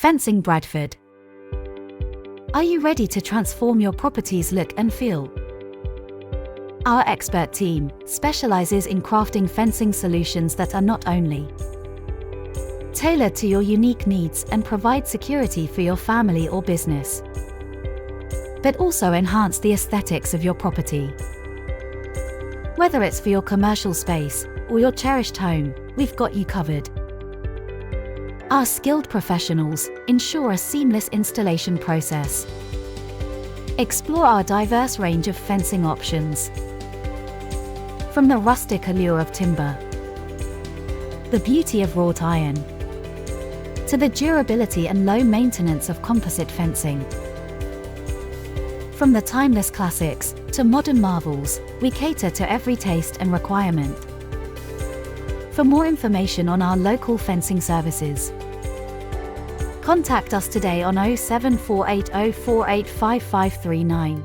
Fencing Bradford. Are you ready to transform your property's look and feel? Our expert team specializes in crafting fencing solutions that are not only tailored to your unique needs and provide security for your family or business, but also enhance the aesthetics of your property. Whether it's for your commercial space or your cherished home, we've got you covered. Our skilled professionals ensure a seamless installation process. Explore our diverse range of fencing options. From the rustic allure of timber, the beauty of wrought iron, to the durability and low maintenance of composite fencing. From the timeless classics to modern marvels, we cater to every taste and requirement. For more information on our local fencing services, contact us today on 07480485539.